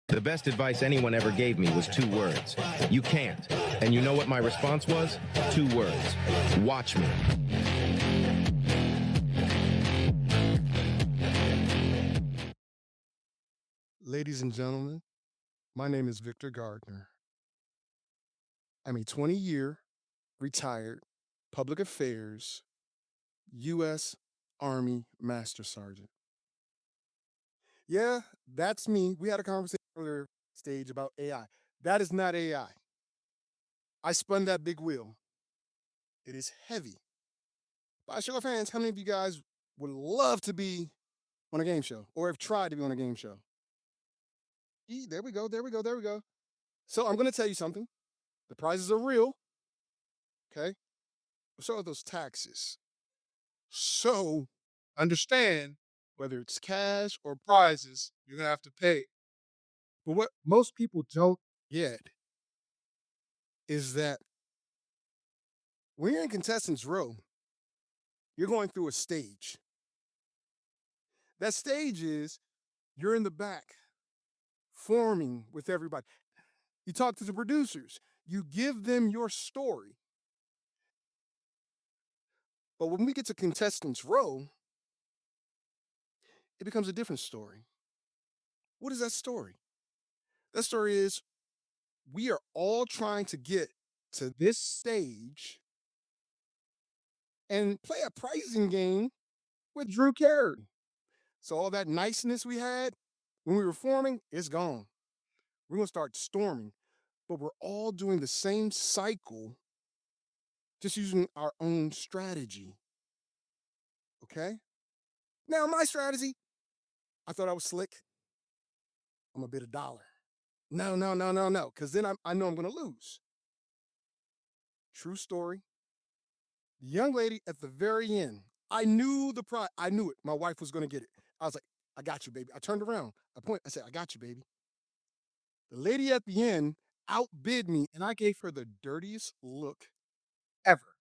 The best advice anyone ever gave me was 2 words. You can't. And you know what my response was? 2 words. Watch me. Ladies and gentlemen, my name is Victor Gardner. I'm a 20-year retired public affairs U.S. Army Master Sergeant. Yeah, that's me. We had a conversation earlier stage about AI. That is not AI. I spun that big wheel. It is heavy. By show of hands, how many of you guys would love to be on a game show or have tried to be on a game show? There we go. There we go. There we go. So I'm going to tell you something. The prizes are real. Okay. So are those taxes. So understand whether it's cash or prizes, you're going to have to pay. But what most people don't get is that when you're in contestants row, you're going through a stage. That stage is you're in the back forming with everybody. You talk to the producers, you give them your story. But when we get to contestants row, it becomes a different story. What is that story? That story is we are all trying to get to this stage and play a pricing game with Drew Carey. So all that niceness we had when we were forming is gone. We're gonna start storming, but we're all doing the same cycle, just using our own strategy. Okay. Now my strategy, I thought I was slick. I'm gonna bid a dollar. No, no, no, no, no, because then I know I'm gonna lose. True story. The young lady at the very end, I knew the prize. I knew it. My wife was gonna get it. I was like, I got you, baby. I turned around. I said, I got you, baby. The lady at the end outbid me, and I gave her the dirtiest look ever.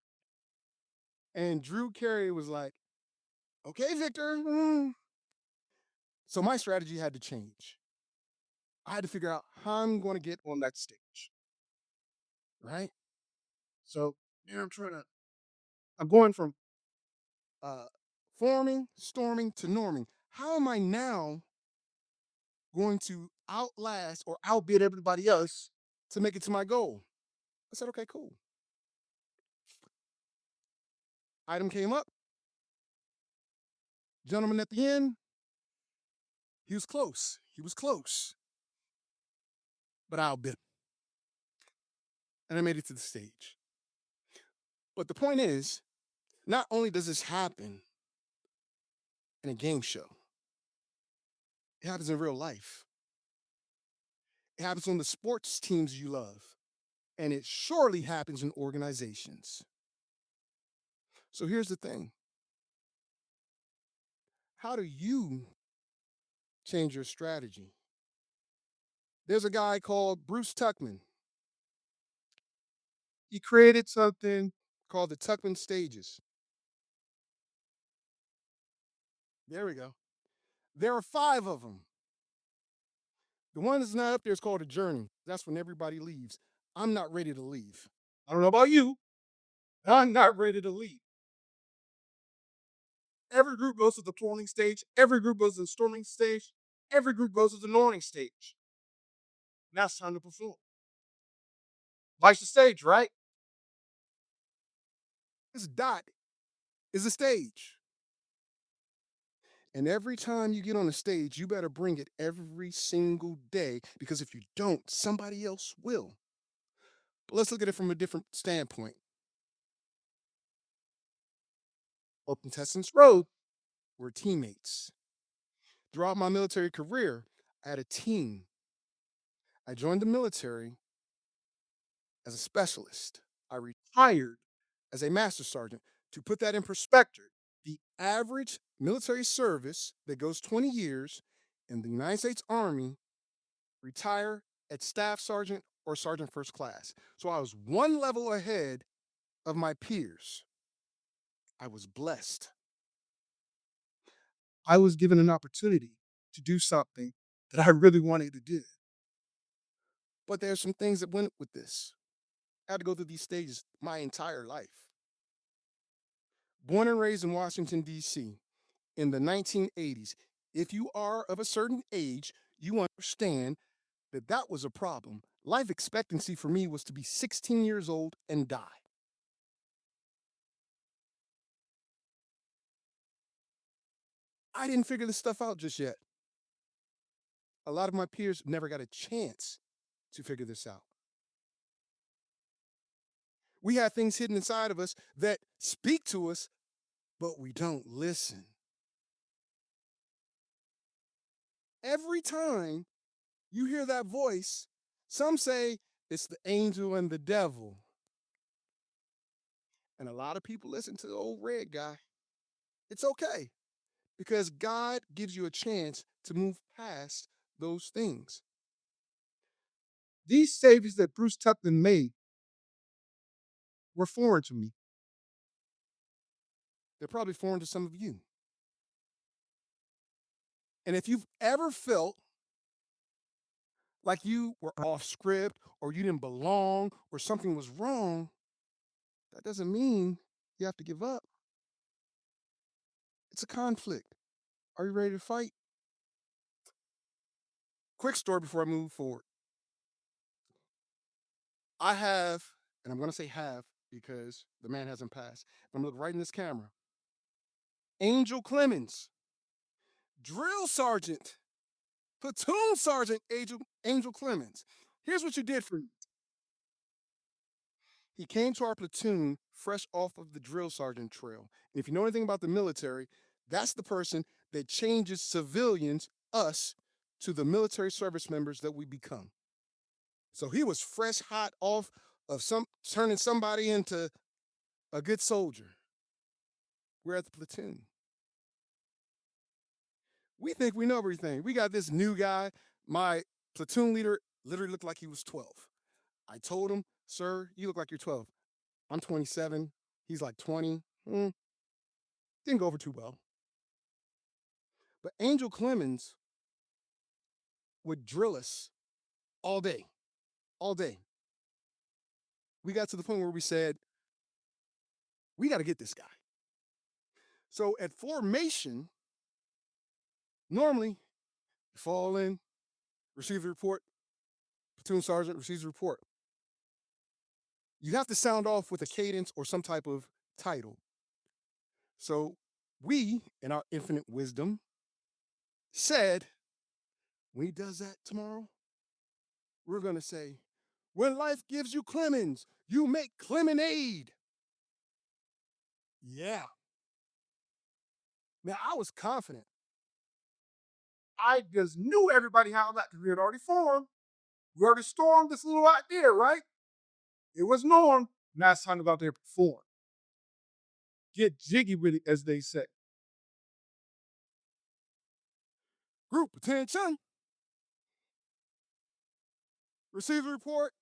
And Drew Carey was like, okay, Victor. So my strategy had to change. I had to figure out how I'm going to get on that stage, right? So I'm going from uh, forming, storming to norming. How am I now going to outlast or outbid everybody else to make it to my goal? I said, okay, cool. Item came up. Gentleman at the end, he was close. He was close, but I outbid him. And I made it to the stage. But the point is, not only does this happen in a game show, it happens in real life. It happens on the sports teams you love. And it surely happens in organizations. So here's the thing. How do you change your strategy? There's a guy called Bruce Tuckman. He created something called the Tuckman stages. There we go. There are 5 of them. The one that's not up there is called a journey. That's when everybody leaves. I'm not ready to leave. I don't know about you. I'm not ready to leave. Every group goes to the planning stage. Every group goes to the storming stage. Every group goes to the norming stage. Now it's time to perform. Life's the stage, right? This dot is a stage. And every time you get on the stage, you better bring it every single day because if you don't, somebody else will. But let's look at it from a different standpoint. Open Contestants Road, we're teammates. Throughout my military career, I had a team. I joined the military as a specialist. I retired as a master sergeant. To put that in perspective, the average military service that goes 20 years in the United States Army retire at staff sergeant or sergeant first class. So I was one level ahead of my peers. I was blessed. I was given an opportunity to do something that I really wanted to do. But there's some things that went with this. I had to go through these stages my entire life. Born and raised in Washington, D.C. in the 1980s. If you are of a certain age, you understand that that was a problem. Life expectancy for me was to be 16 years old and die. I didn't figure this stuff out just yet. A lot of my peers never got a chance to figure this out. We have things hidden inside of us that speak to us, but we don't listen. Every time you hear that voice, some say it's the angel and the devil. And a lot of people listen to the old red guy. It's okay because God gives you a chance to move past those things. These saviors that Bruce Tupton made were foreign to me. They're probably foreign to some of you. And if you've ever felt like you were off script or you didn't belong or something was wrong, that doesn't mean you have to give up. It's a conflict. Are you ready to fight? Quick story before I move forward. I have, and I'm going to say have because the man hasn't passed. I'm going to look right in this camera. Angel Clemens, drill sergeant, platoon sergeant Angel Clemens. Here's what you did for me. He came to our platoon fresh off of the drill sergeant trail. And if you know anything about the military, that's the person that changes civilians, us, to the military service members that we become. So he was fresh hot off of some turning somebody into a good soldier. We're at the platoon. We think we know everything. We got this new guy. My platoon leader literally looked like he was 12. I told him, sir, you look like you're 12. I'm 27. He's like 20. Didn't go over too well. But Angel Clemens would drill us all day, all day. We got to the point where we said, we got to get this guy. So at formation, normally you fall in, receive the report, platoon sergeant receives the report. You have to sound off with a cadence or some type of title. So we, in our infinite wisdom, said, when he does that tomorrow, we're going to say, when life gives you Clemens, you make Clemenade. Yeah. Now, I was confident. I just knew everybody how that because we had already formed. We already stormed this little idea, right? It was norm. Now it's time to go out there and perform. Get jiggy with it, as they say. Group attention. Receive the report.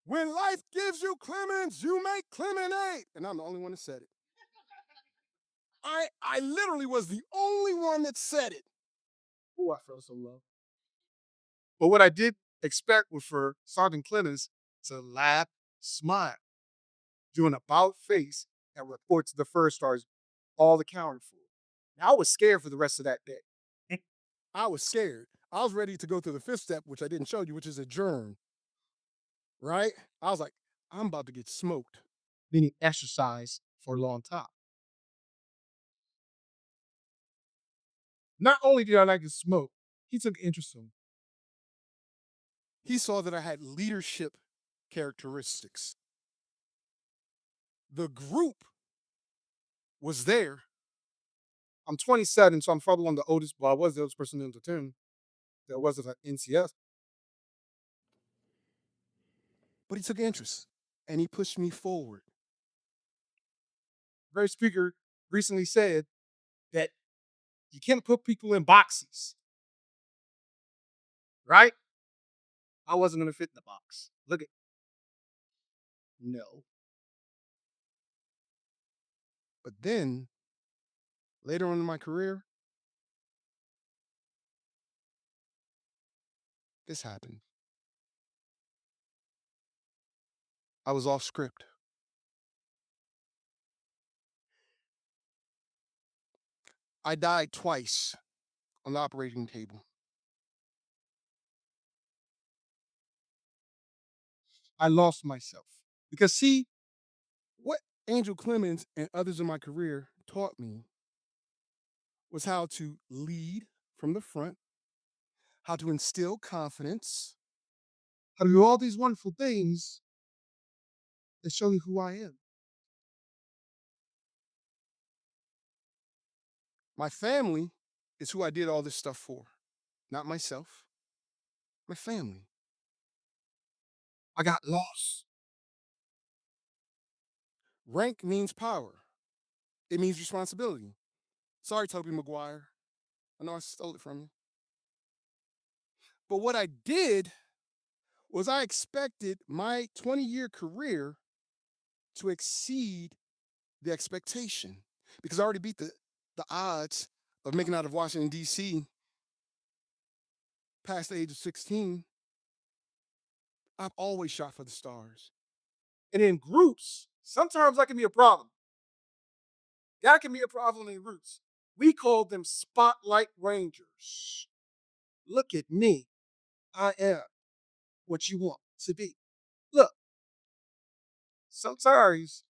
When life gives you Clemens, you make Clemenade. And I'm the only one that said it. I literally was the only one that said it. Oh, I felt so low. But what I did expect was for Sergeant Clemens to laugh, smile, do an about face, and report to the first stars all accounted for. Now, I was scared for the rest of that day. I was scared. I was ready to go through the fifth step, which I didn't show you, which is adjourn. Right? I was like, I'm about to get smoked. Meaning exercise for a long time. Not only did I like to smoke, he took interest in me. He saw that I had leadership characteristics. The group was there. I'm 27, so I'm probably one of the oldest. Well, I was the oldest person in the platoon. There wasn't an NCS. But he took interest and he pushed me forward. The very speaker recently said that you can't put people in boxes. Right? I wasn't going to fit in the box. Look at no. But then later on in my career, this happened. I was off script. I died twice on the operating table. I lost myself. Because, see, what Angel Clemens and others in my career taught me was how to lead from the front, how to instill confidence, how to do all these wonderful things that show you who I am. My family is who I did all this stuff for, not myself, my family. I got lost. Rank means power, it means responsibility. Sorry, Toby Maguire. I know I stole it from you. But what I did was I expected my 20-year career to exceed the expectation because I already beat the odds of making out of Washington, D.C. past the age of 16. I've always shot for the stars. And in groups, sometimes that can be a problem. That can be a problem in groups. We call them spotlight rangers. Look at me. I am what you want to be. Look, sometimes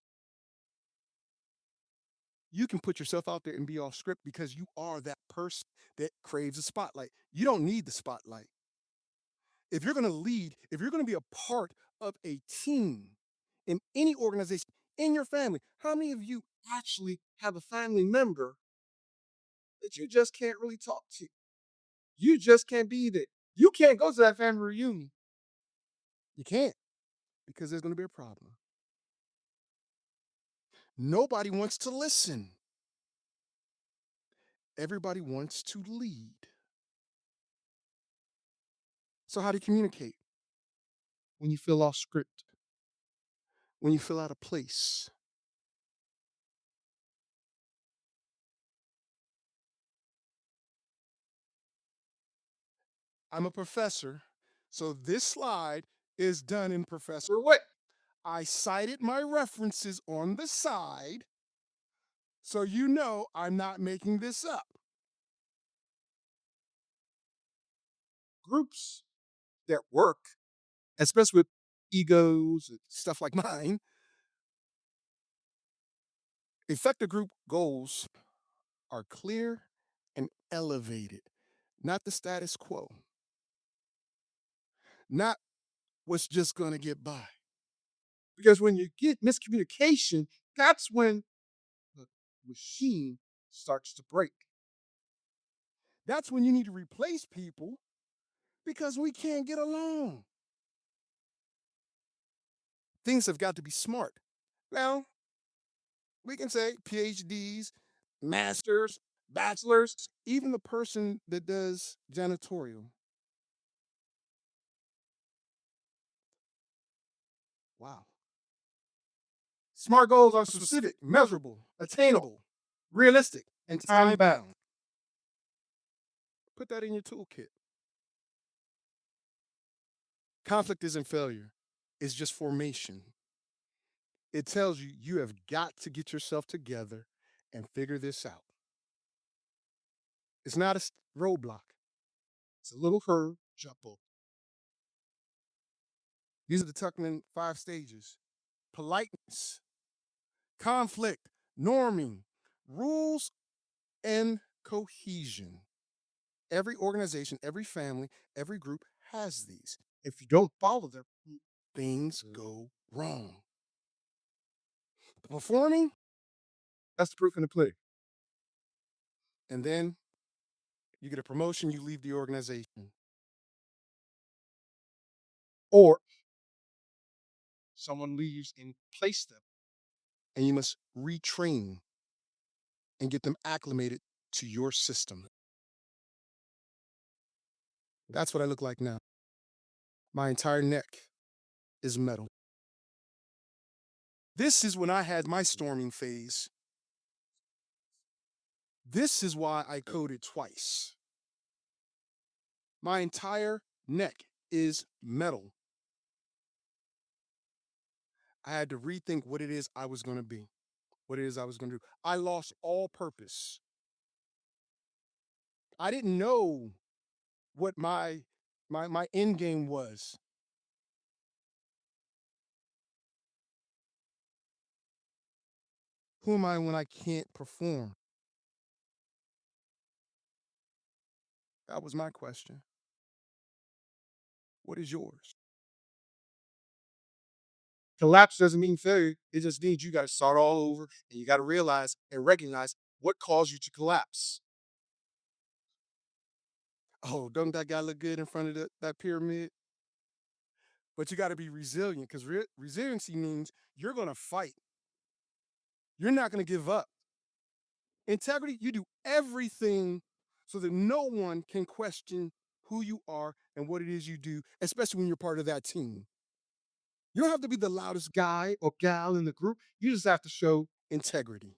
you can put yourself out there and be off script because you are that person that craves a spotlight. You don't need the spotlight. If you're going to lead, if you're going to be a part of a team in any organization, in your family, how many of you actually have a family member that you just can't really talk to? You just can't be there. You can't go to that family reunion. You can't because there's going to be a problem. Nobody wants to listen. Everybody wants to lead. So, how do you communicate? When you feel off script, when you feel out of place. I'm a professor, so this slide is done in professor way. I cited my references on the side so you know I'm not making this up. Groups that work, especially with egos and stuff like mine, effective group goals are clear and elevated, not the status quo, not what's just going to get by. Because when you get miscommunication, that's when the machine starts to break. That's when you need to replace people because we can't get along. Things have got to be smart. Now, we can say PhDs, masters, bachelors, even the person that does janitorial. Wow. Smart goals are specific, measurable, attainable, realistic, and time bound. Put that in your toolkit. Conflict isn't failure, it's just formation. It tells you you have got to get yourself together and figure this out. It's not a roadblock, it's a little curve, jump over. These are the Tuckman 5 stages: politeness, conflict, norming, rules, and cohesion. Every organization, every family, every group has these. If you don't follow them, things go wrong. Performing, that's the proof in the pudding. And then you get a promotion, you leave the organization. Or someone leaves and place them, and you must retrain and get them acclimated to your system. That's what I look like now. My entire neck is metal. This is when I had my storming phase. This is why I coded twice. My entire neck is metal. I had to rethink what it is I was going to be, what it is I was going to do. I lost all purpose. I didn't know what my end game was. Who am I when I can't perform? That was my question. What is yours? Collapse doesn't mean failure. It just means you got to start all over and you got to realize and recognize what caused you to collapse. Oh, don't that guy look good in front of that pyramid? But you got to be resilient because resiliency means you're going to fight. You're not going to give up. Integrity, you do everything so that no one can question who you are and what it is you do, especially when you're part of that team. You don't have to be the loudest guy or gal in the group. You just have to show integrity.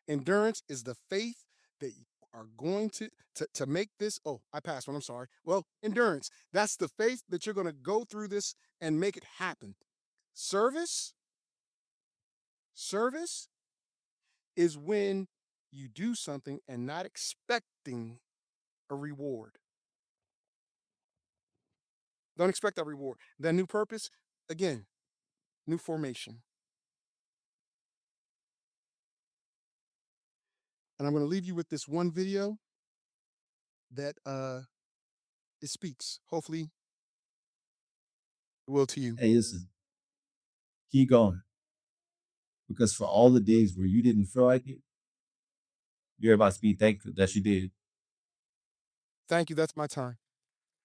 Endurance is the faith that you are going to make this. Oh, I passed one. I'm sorry. Well, endurance. That's the faith that you're going to go through this and make it happen. Service, service is when you do something and not expecting a reward. Don't expect that reward. That new purpose, again, new formation. And I'm going to leave you with this one video that it speaks. Hopefully, it will to you. Hey, listen, keep going. Because for all the days where you didn't feel like it, you're about to be thankful that you did. Thank you. That's my time.